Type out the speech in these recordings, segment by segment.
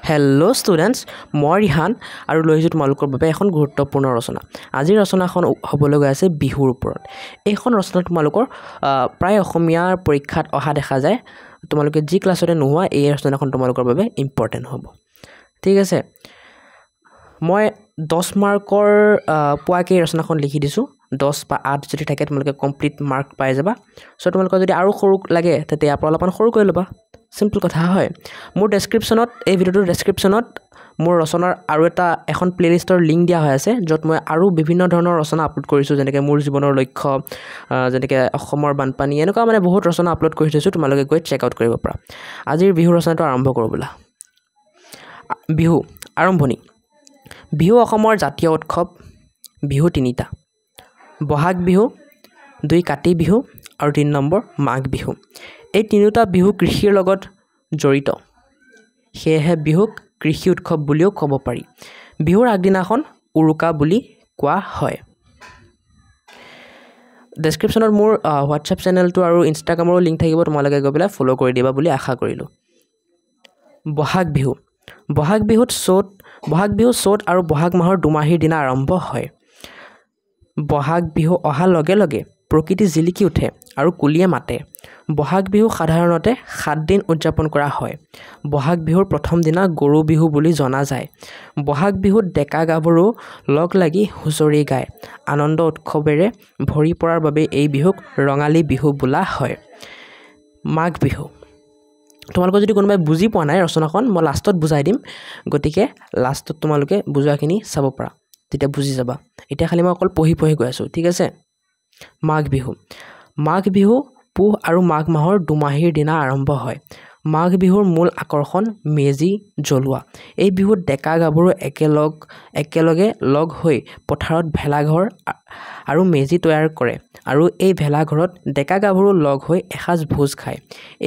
Hello' students, মই ৰিহান আৰু লৈ আহিছোঁ তোমালোকৰ বাবে এখন গুৰুত্বপূৰ্ণ ৰচনা। আজিৰ ৰচনাখন হ'বলৈ গৈ আছে বিহুৰ ওপৰত। এইখন ৰচনা তোমালোকৰ প্ৰায় অসমীয়াৰ পৰীক্ষাত অহা দেখা যায়। তোমালোকে যি ক্লাছতে নোহোৱা এই ৰচনাখন তোমালোকৰ বাবে ইম্পৰ্টেণ্ট হ'ব। ঠিক আছে, মই 10 মাৰ্কৰ পোৱাকৈ ৰচনাখন লিখি দিছোঁ। 10 বা 8 যদি থাকে তোমালোকে কমপ্লিট মাৰ্ক পাই যাবা। চ' তোমালোকৰ যদি আৰু সৰু লাগে তেতিয়া ইয়াৰ পৰা অলপমান সৰু কৰি ল'বা। চিম্পল কথা হয়। মোৰ ডেছক্ৰিপশ্যনত, এই ভিডিঅ'টোৰ ডেছক্ৰিপশ্যনত মোৰ ৰচনাৰ আৰু এখন প্লে'লিষ্টৰ লিংক দিয়া হৈ আছে, য'ত মই আৰু বিভিন্ন ধৰণৰ ৰচনা আপলোড কৰিছোঁ, যেনেকৈ মোৰ জীৱনৰ লক্ষ্য, যেনেকৈ অসমৰ বানপানী, এনেকুৱা মানে বহুত ৰচনা আপলোড কৰি থৈছোঁ। তোমালোকে গৈ চেক আউট কৰিব পাৰা। আজিৰ বিহু ৰচনাটো আৰম্ভ কৰোঁ বোলা। বিহু আৰম্ভণি। বিহু অসমৰ জাতীয় উৎসৱ। বিহু তিনিটা: বহাগ বিহু, 2 কাতি বিহু আৰু 3 নম্বৰ মাঘ বিহু। এই তিনিওটা বিহু কৃষিৰ লগত জড়িত, সেয়েহে বিহুক কৃষি উৎসৱ বুলিও ক'ব পাৰি। বিহুৰ আগদিনাখন উৰুকা বুলি কোৱা হয়। ডেছক্ৰিপশ্যনত মোৰ হোৱাটছএপ চেনেলটো আৰু ইনষ্টাগ্ৰামৰো লিংক থাকিব, তোমালোকে গৈ পেলাই ফ'ল' কৰি দিবা বুলি আশা কৰিলোঁ। বহাগ বিহু। বহাগ বিহু চ'ত আৰু বহাগ মাহৰ দুমাহীৰ দিনা আৰম্ভ হয়। বহাগ বিহু অহাৰ লগে লগে প্ৰকৃতি জিলিকি উঠে আৰু কুলিয়ে মাতে। বহাগ বিহু সাধাৰণতে 7 দিন উদযাপন কৰা হয়। বহাগ বিহুৰ প্ৰথম দিনা গৰু বিহু বুলি জনা যায়। বহাগ বিহুত ডেকা গাভৰু লগ লাগি হুঁচৰি গায়। আনন্দ উৎসৱেৰে ভৰি পৰাৰ বাবে এই বিহুক ৰঙালী বিহু বোলা হয়। মাঘ বিহু। তোমালোকৰ যদি কোনোবাই বুজি পোৱা নাই ৰচনাখন, মই লাষ্টত বুজাই দিম, গতিকে লাষ্টত তোমালোকে বুজোৱাখিনি চাব পাৰা, তেতিয়া বুজি যাবা। এতিয়া খালি মই অকল পঢ়ি গৈ আছোঁ। ঠিক আছে। মাঘ বিহু। মাঘ বিহু পুহ আৰু মাঘ মাহৰ দুমাহীৰ দিনা আৰম্ভ হয়। মাঘ বিহুৰ মূল আকৰ্ষণ মেজি জ্বলোৱা। এই বিহুত ডেকা গাভৰু একেলগে লগ হৈ পথাৰত ভেলাঘৰ আৰু মেজি তৈয়াৰ কৰে আৰু এই ভেলাঘৰত ডেকা গাভৰু লগ হৈ এসাঁজ ভোজ খায়।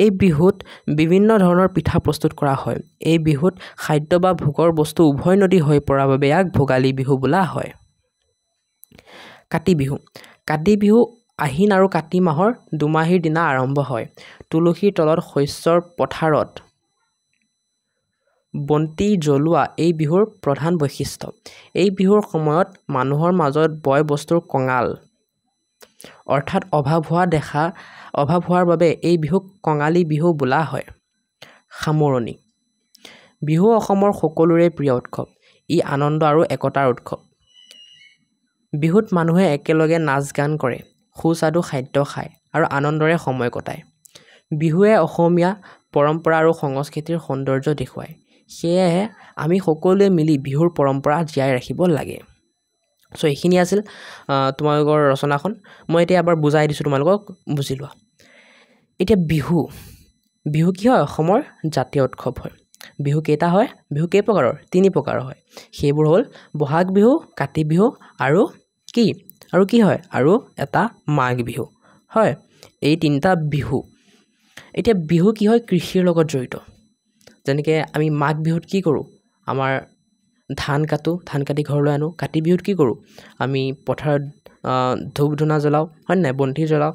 এই বিহুত বিভিন্ন ধৰণৰ পিঠা প্ৰস্তুত কৰা হয়। এই বিহুত খাদ্য বা ভোগৰ বস্তু উভৈনদী হৈ পৰাৰ বাবে ইয়াক ভোগালী বিহু বোলা হয়। কাতি বিহু। কাতি বিহু আহিন আৰু কাতি মাহৰ দুমাহীৰ দিনা আৰম্ভ হয়। তুলসীৰ তলত শস্যৰ পথাৰত বন্তি জ্বলোৱা এই বিহুৰ প্ৰধান বৈশিষ্ট্য। এই বিহুৰ সময়ত মানুহৰ মাজত বয় বস্তুৰ কঙাল, অৰ্থাৎ অভাৱ হোৱাৰ বাবে এই বিহুক কঙালী বিহু বোলা হয়। সামৰণি। বিহু অসমৰ সকলোৰে প্ৰিয় উৎসৱ। ই আনন্দ আৰু একতাৰ উৎসৱ। বিহুত মানুহে একেলগে নাচ গান কৰে, সুস্বাদু খাদ্য খায় আৰু আনন্দৰে সময় কটায়। বিহুৱে অসমীয়া পৰম্পৰা আৰু সংস্কৃতিৰ সৌন্দৰ্য দেখুৱায়। সেয়েহে আমি সকলোৱে মিলি বিহুৰ পৰম্পৰা জীয়াই ৰাখিব লাগে। চ' এইখিনি আছিল তোমালোকৰ ৰচনাখন। মই এতিয়া এবাৰ বুজাই দিছোঁ, তোমালোকক বুজি লোৱা। এতিয়া বিহু কি হয়? অসমৰ জাতীয় উৎসৱ হয়। বিহু কেইটা হয়? বিহু কেই প্ৰকাৰৰ? 3 প্ৰকাৰৰ হয়। সেইবোৰ হ'ল বহাগ বিহু, কাতি বিহু আৰু কি হয়? আৰু এটা মাঘ বিহু হয়। এই 3টা বিহু। এতিয়া বিহু কি হয়? কৃষিৰ লগত জড়িত। যেনেকৈ আমি মাঘ বিহুত কি কৰোঁ? আমাৰ ধান কাটি ঘৰলৈ আনোঁ। কাতি বিহুত কি কৰোঁ? আমি পথাৰত ধূপ ধূনা জ্বলাওঁ, হয় নাই? বন্তি জ্বলাওঁ।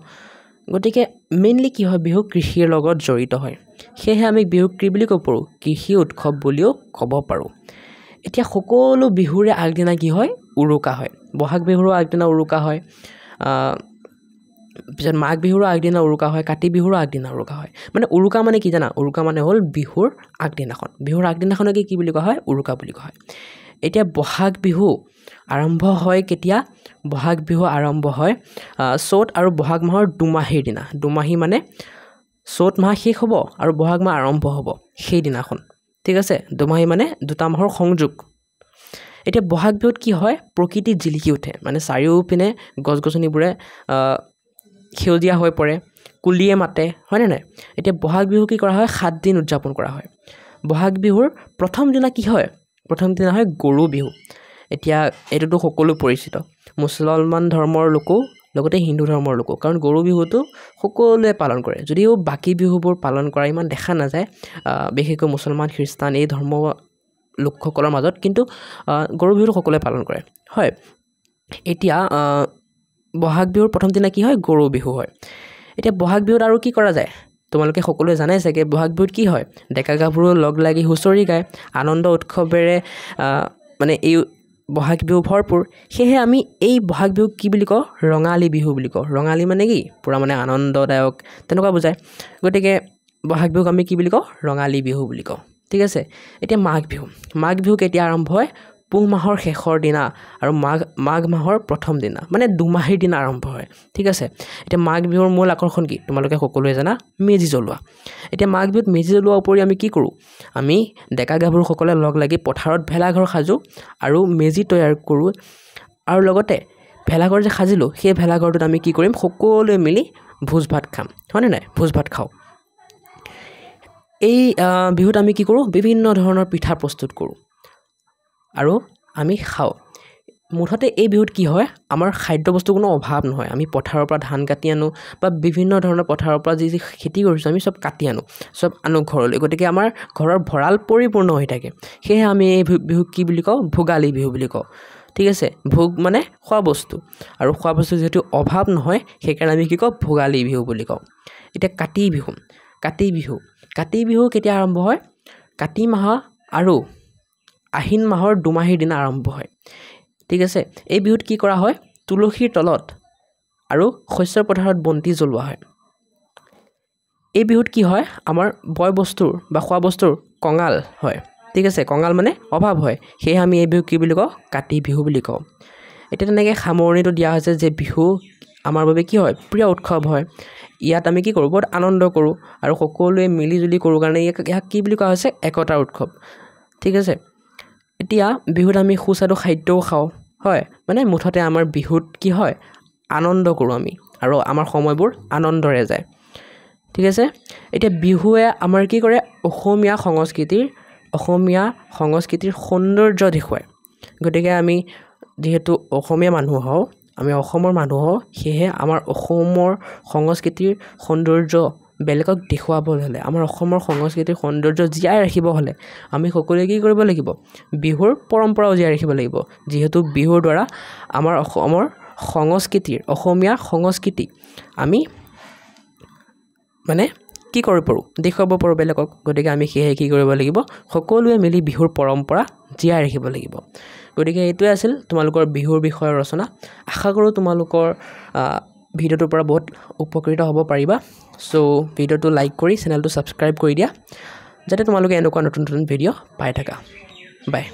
গতিকে মেইনলি কি হয়? বিহু কৃষিৰ লগত জড়িত হয়। সেয়েহে আমি বিহুক কি বুলি ক'ব পাৰোঁ? কৃষি উৎসৱ বুলিও ক'ব পাৰোঁ। এতিয়া সকলো বিহুৰে আগদিনা কি হয়? উৰুকা হয়। বহাগ বিহুৰো আগদিনা উৰুকা হয়, পিছত মাঘ বিহুৰো আগদিনা উৰুকা হয়, কাতি বিহুৰো আগদিনা উৰুকা হয়। মানে উৰুকা মানে কি জানা? উৰুকা মানে হ'ল বিহুৰ আগদিনাখন। বিহুৰ আগদিনাখনকে কি বুলি কোৱা হয়? উৰুকা বুলি কোৱা হয়। এতিয়া বহাগ বিহু আৰম্ভ হয় কেতিয়া? বহাগ বিহু আৰম্ভ হয় চ'ত আৰু বহাগ মাহৰ দুমাহীৰ দিনা। দুমাহী মানে চ'ত মাহ শেষ হ'ব আৰু বহাগ মাহ আৰম্ভ হ'ব সেইদিনাখন। ঠিক আছে। দুমাহী মানে 2টা মাহৰ সংযোগ। এতিয়া বহাগ বিহুত কি হয়? প্ৰকৃতি জিলিকি উঠে, মানে চাৰিওপিনে গছ গছনিবোৰে সেউজীয়া হৈ পৰে, কুলিয়ে মাতে, হয়নে নাই? এতিয়া বহাগ বিহু কি কৰা হয়? 7 দিন উদযাপন কৰা হয়। বহাগ বিহুৰ প্ৰথম দিনা কি হয়? প্ৰথম দিনা হয় গৰু বিহু। এতিয়া এইটোতো সকলো পৰিচিত, মুছলমান ধৰ্মৰ লোকো লগতে হিন্দু ধৰ্মৰ লোকো, কাৰণ গৰু বিহুটো সকলোৱে পালন কৰে। যদিও বাকী বিহুবোৰ পালন কৰা ইমান দেখা নাযায়, বিশেষকৈ মুছলমান, খ্ৰীষ্টান এই ধৰ্ম লোকসকলৰ মাজত, কিন্তু গৰু বিহুটো সকলোৱে পালন কৰে। হয়। এতিয়া বহাগ বিহুৰ প্ৰথম দিনা কি হয়? গৰু বিহু হয়। এতিয়া বহাগ বিহুত আৰু কি কৰা যায়? তোমালোকে সকলোৱে জানাই চাগে বহাগ বিহুত কি হয় ডেকা গাভৰু লগ লাগি হুঁচৰি গায় আনন্দ উৎসৱেৰে মানে এই বহাগ বিহু ভৰপূৰ সেয়েহে আমি এই বহাগ বিহুক কি বুলি কওঁ ৰঙালী বিহু বুলি কওঁ ৰঙালী মানে কি পুৰা মানে আনন্দদায়ক তেনেকুৱা বুজায় গতিকে বহাগ বিহুক আমি কি বুলি কওঁ ৰঙালী বিহু বুলি কওঁ ঠিক আছে এতিয়া মাঘ বিহু কেতিয়া আৰম্ভ হয় পুহ মাহৰ শেষৰ দিনা আৰু মাঘ মাহৰ প্ৰথম দিনা মানে দুমাহীৰ দিনা আৰম্ভ হয় ঠিক আছে এতিয়া মাঘ বিহুৰ মূল আকৰ্ষণ কি তোমালোকে সকলোৱে জানা মেজি জ্বলোৱা এতিয়া মাঘ বিহুত মেজি জ্বলোৱাৰ উপৰি আমি কি কৰোঁ আমি ডেকা গাভৰুসকলে লগ লাগি পথাৰত ভেলাঘৰ সাজোঁ আৰু মেজি তৈয়াৰ কৰোঁ আৰু লগতে ভেলাঘৰ যে সাজিলোঁ সেই ভেলাঘৰটোত আমি কি কৰিম সকলোৱে মিলি ভোজ ভাত খাম হয়নে নাই ভোজ ভাত খাওঁ এই বিহুত আমি কি কৰোঁ বিভিন্ন ধৰণৰ পিঠা প্ৰস্তুত কৰোঁ আৰু আমি খাওঁ মুঠতে এই বিহুত কি হয় আমাৰ খাদ্য বস্তু কোনো অভাৱ নহয় আমি পথাৰৰ পৰা ধান কাটি আনো বা বিভিন্ন ধৰণৰ পথাৰৰ পৰা যি খেতি কৰিছোঁ আমি চব কাটি আনো ঘৰলৈ গতিকে আমাৰ ঘৰৰ ভঁৰাল পৰিপূৰ্ণ হৈ থাকে সেয়েহে আমি এই বিহুক কি বুলি কওঁ ভোগালী বিহু বুলি কওঁ ঠিক আছে ভোগ মানে খোৱা বস্তু আৰু খোৱা বস্তু যিহেতু অভাৱ নহয় সেইকাৰণে আমি কি কওঁ ভোগালী বিহু বুলি কওঁ এতিয়া কাতি বিহু কেতিয়া আৰম্ভ হয় কাতি মাহ আৰু আহিন মাহৰ দুমাহীৰ দিনা আৰম্ভ হয় ঠিক আছে এই বিহুত কি কৰা হয় তুলসীৰ তলত আৰু শস্যৰ পথাৰত বন্তি জ্বলোৱা হয় এই বিহুত কি হয় আমাৰ বয় বস্তুৰ বা খোৱা বস্তুৰ কঙাল হয় ঠিক আছে কঙাল মানে অভাৱ হয় সেয়ে আমি এই বিহুক কি বুলি কওঁ কাতি বিহু বুলি কওঁ এতিয়া তেনেকৈ সামৰণিটো দিয়া হৈছে যে বিহু আমাৰ বাবে কি হয় প্ৰিয় উৎসৱ হয় ইয়াত আমি কি কৰোঁ বহুত আনন্দ কৰোঁ আৰু সকলোৱে মিলিজুলি কৰোঁ কাৰণে ইয়াক কি বুলি কোৱা হৈছে একতাৰ উৎসৱ ঠিক আছে এতিয়া বিহুত আমি সুস্বাদু খাদ্যও খাওঁ হয় মানে মুঠতে আমাৰ বিহুত কি হয় আনন্দ কৰোঁ আমি আৰু আমাৰ সময়বোৰ আনন্দৰে যায় ঠিক আছে এতিয়া বিহুৱে আমাৰ কি কৰে অসমীয়া সংস্কৃতিৰ সৌন্দৰ্য দেখুৱায় গতিকে আমি যিহেতু অসমীয়া মানুহ হওঁ আমি অসমৰ মানুহ হওঁ সেয়েহে আমাৰ অসমৰ সংস্কৃতিৰ সৌন্দৰ্য বেলেগক দেখুৱাবলৈ হ'লে আমাৰ অসমৰ সংস্কৃতিৰ সৌন্দৰ্য জীয়াই ৰাখিব হ'লে আমি সকলোৱে কি কৰিব লাগিব বিহুৰ পৰম্পৰাও জীয়াই ৰাখিব লাগিব যিহেতু বিহুৰ দ্বাৰা আমাৰ অসমৰ অসমীয়া সংস্কৃতি আমি মানে কি কৰিব পাৰোঁ দেখুৱাব পাৰোঁ বেলেগক গতিকে আমি সেয়েহে কি কৰিব লাগিব সকলোৱে মিলি বিহুৰ পৰম্পৰা জীয়াই ৰাখিব লাগিব গতিকে এইটোৱে আছিল তোমালোকৰ বিহুৰ বিষয়ৰ ৰচনা আশা কৰোঁ তোমালোকৰ ভিডিঅ'টোৰ পৰা বহুত উপকৃত হ'ব পাৰিবা চ' ভিডিঅ'টো লাইক কৰি চেনেলটো ছাবস্ক্ৰাইব কৰি দিয়া যাতে তোমালোকে এনেকুৱা নতুন ভিডিঅ' পাই থাকা বাই